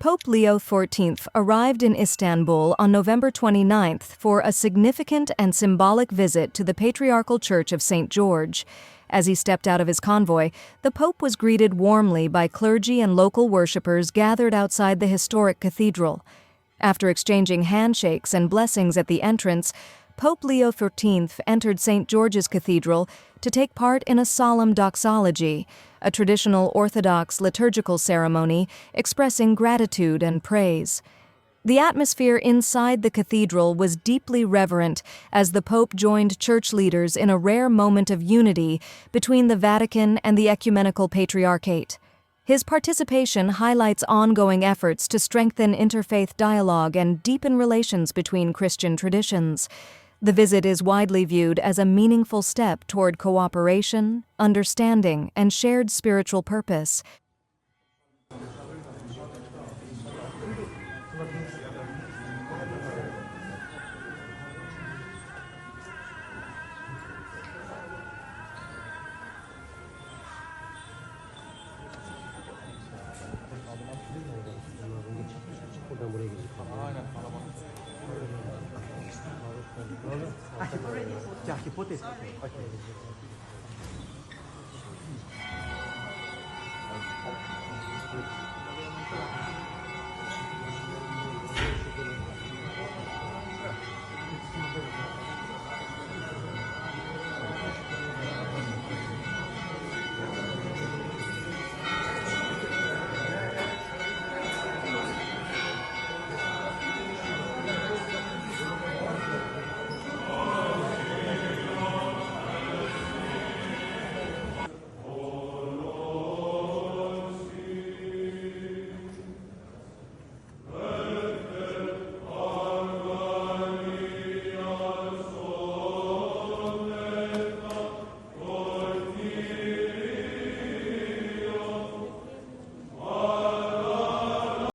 Pope Leo XIV arrived in Istanbul on November 29th for a significant and symbolic visit to the Patriarchal Church of St. George. As he stepped out of his convoy, the Pope was greeted warmly by clergy and local worshippers gathered outside the historic cathedral. After exchanging handshakes and blessings at the entrance, Pope Leo XIV entered St. George's Cathedral to take part in a solemn doxology, a traditional Orthodox liturgical ceremony expressing gratitude and praise. The atmosphere inside the cathedral was deeply reverent as the Pope joined church leaders in a rare moment of unity between the Vatican and the Ecumenical Patriarchate. His participation highlights ongoing efforts to strengthen interfaith dialogue and deepen relations between Christian traditions. The visit is widely viewed as a meaningful step toward cooperation, understanding, and shared spiritual purpose. Ya, que potes.